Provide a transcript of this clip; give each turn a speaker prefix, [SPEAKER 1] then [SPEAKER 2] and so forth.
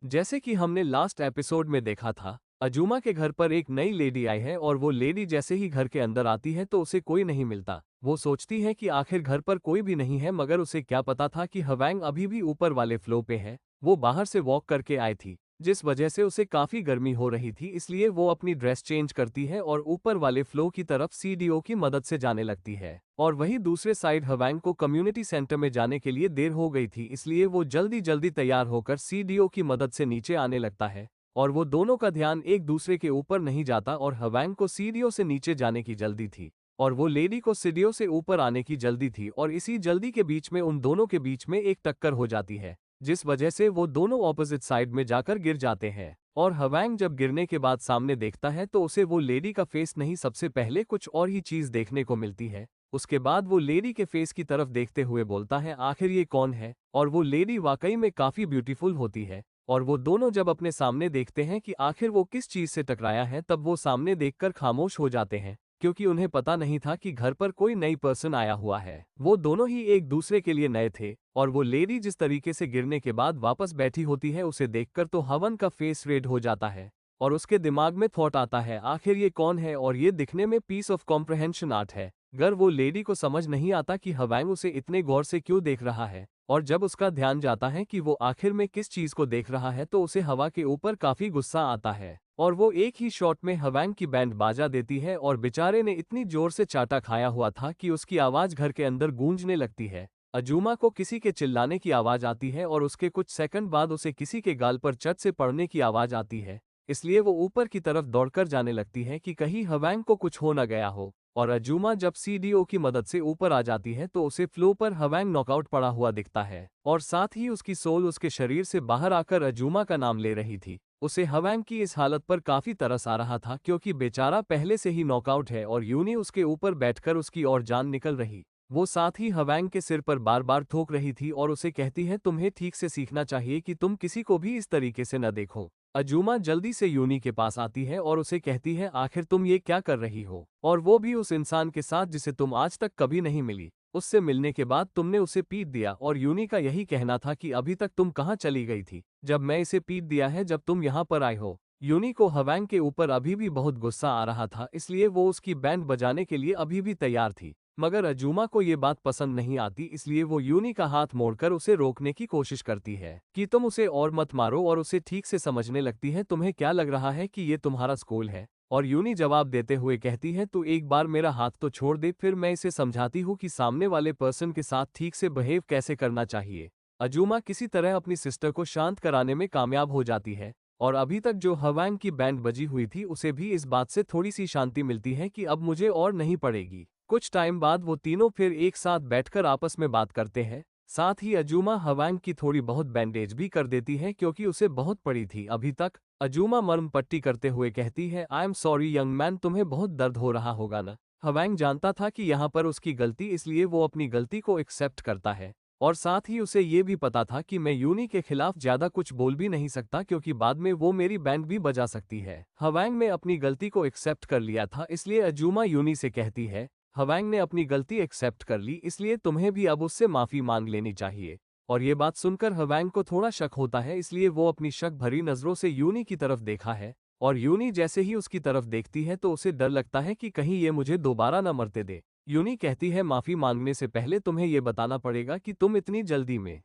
[SPEAKER 1] जैसे कि हमने लास्ट एपिसोड में देखा था, अजूमा के घर पर एक नई लेडी आई है और वो लेडी जैसे ही घर के अंदर आती है तो उसे कोई नहीं मिलता। वो सोचती है कि आखिर घर पर कोई भी नहीं है, मगर उसे क्या पता था कि हवैंग अभी भी ऊपर वाले फ्लो पे है। वो बाहर से वॉक करके आई थी, जिस वजह से उसे काफी गर्मी हो रही थी, इसलिए वो अपनी ड्रेस चेंज करती है और ऊपर वाले फ्लो की तरफ सीडीओ की मदद से जाने लगती है। और वहीं दूसरे साइड हवैंग को कम्युनिटी सेंटर में जाने के लिए देर हो गई थी, इसलिए वो जल्दी जल्दी तैयार होकर सीडीओ की मदद से नीचे आने लगता है। और वो दोनों का ध्यान एक दूसरे के ऊपर नहीं जाता और हवैंग को सीडीओ से नीचे जाने की जल्दी थी और वो लेडी को सीडीओ से ऊपर आने की जल्दी थी, और इसी जल्दी के बीच में उन दोनों के बीच में एक टक्कर हो जाती है, जिस वजह से वो दोनों ऑपोजिट साइड में जाकर गिर जाते हैं। और हवैंग जब गिरने के बाद सामने देखता है तो उसे वो लेडी का फेस नहीं, सबसे पहले कुछ और ही चीज देखने को मिलती है। उसके बाद वो लेडी के फेस की तरफ देखते हुए बोलता है, आखिर ये कौन है? और वो लेडी वाकई में काफी ब्यूटीफुल होती है। और वो दोनों जब अपने सामने देखते हैं कि आखिर वो किस चीज से टकराया है, तब वो सामने देखकर खामोश हो जाते हैं, क्योंकि उन्हें पता नहीं था कि घर पर कोई नई पर्सन आया हुआ है। वो दोनों ही एक दूसरे के लिए नए थे। और वो लेडी जिस तरीके से गिरने के बाद वापस बैठी होती है, उसे देखकर तो हवन का फेस रेड हो जाता है और उसके दिमाग में थॉट आता है, आखिर ये कौन है? और ये दिखने में पीस ऑफ कॉम्प्रहेंशन आर्ट है। गर वो लेडी को समझ नहीं आता कि हवैंग उसे इतने गौर से क्यों देख रहा है, और जब उसका ध्यान जाता है कि वो आखिर में किस चीज को देख रहा है, तो उसे हवा के ऊपर काफी गुस्सा आता है और वो एक ही शॉट में हवैंग की बैंड बाजा देती है। और बेचारे ने इतनी जोर से चाटा खाया हुआ था कि उसकी आवाज घर के अंदर गूंजने लगती है। अजूमा को किसी के चिल्लाने की आवाज आती है और उसके कुछ सेकंड बाद उसे किसी के गाल पर चट से पड़ने की आवाज आती है, इसलिए वो ऊपर की तरफ दौड़कर जाने लगती है कि कहीं हवैंग को कुछ हो न गया हो। और अजूमा जब सीडीओ की मदद से ऊपर आ जाती है तो उसे फ्लो पर हवैंग नॉकआउट पड़ा हुआ दिखता है, और साथ ही उसकी सोल उसके शरीर से बाहर आकर अजूमा का नाम ले रही थी। उसे हवैंग की इस हालत पर काफी तरस आ रहा था, क्योंकि बेचारा पहले से ही नॉकआउट है और यूनी उसके ऊपर बैठकर उसकी ओर जान निकल रही। वो साथ ही हवैंग के सिर पर बार बार ठोक रही थी और उसे कहती है, तुम्हें ठीक से सीखना चाहिए कि तुम किसी को भी इस तरीके से न देखो। अजूमा जल्दी से यूनी के पास आती है और उसे कहती है, आखिर तुम ये क्या कर रही हो? और वो भी उस इंसान के साथ जिसे तुम आज तक कभी नहीं मिली। उससे मिलने के बाद तुमने उसे पीट दिया, और यूनी का यही कहना था कि अभी तक तुम कहाँ चली गई थी जब मैं इसे पीट दिया है, जब तुम यहाँ पर आए हो। यूनी को हवैंग के ऊपर अभी भी बहुत गुस्सा आ रहा था, इसलिए वो उसकी बैंड बजाने के लिए अभी भी तैयार थी। मगर अजूमा को ये बात पसंद नहीं आती, इसलिए वो यूनी का हाथ मोड़कर उसे रोकने की कोशिश करती है कि तुम उसे और मत मारो, और उसे ठीक से समझने लगती है, तुम्हें क्या लग रहा है कि ये तुम्हारा स्कूल है? और यूनी जवाब देते हुए कहती है, तू एक बार मेरा हाथ तो छोड़ दे, फिर मैं इसे समझाती हूँ कि सामने वाले पर्सन के साथ ठीक से बिहेव कैसे करना चाहिए। अजूमा किसी तरह अपनी सिस्टर को शांत कराने में कामयाब हो जाती है, और अभी तक जो हवैंग की बैंड बजी हुई थी उसे भी इस बात से थोड़ी सी शांति मिलती है कि अब मुझे और नहीं पड़ेगी। कुछ टाइम बाद वो तीनों फिर एक साथ बैठकर आपस में बात करते हैं। साथ ही अजूमा हवैंग की थोड़ी बहुत बैंडेज भी कर देती है, क्योंकि उसे बहुत पड़ी थी अभी तक। अजूमा मर्म पट्टी करते हुए कहती है, I am sorry young man, तुम्हें बहुत दर्द हो रहा होगा ना? हवैंग जानता था कि यहाँ पर उसकी गलती, इसलिए वो अपनी गलती को एक्सेप्ट करता है। और साथ ही उसे ये भी पता था कि मैं यूनी के खिलाफ ज्यादा कुछ बोल भी नहीं सकता, क्योंकि बाद में वो मेरी बैंड भी बजा सकती है। हवैंग ने अपनी गलती को एक्सेप्ट कर लिया था, इसलिए अजूमा यूनी से कहती है, हवैंग ने अपनी गलती एक्सेप्ट कर ली, इसलिए तुम्हें भी अब उससे माफी मांग लेनी चाहिए। और ये बात सुनकर हवैंग को थोड़ा शक होता है, इसलिए वो अपनी शक भरी नजरों से यूनी की तरफ देखा है। और यूनी जैसे ही उसकी तरफ देखती है तो उसे डर लगता है कि कहीं ये मुझे दोबारा न मरते दे। यूनी कहती है, माफी मांगने से पहले तुम्हें ये बताना पड़ेगा कि तुम इतनी जल्दी में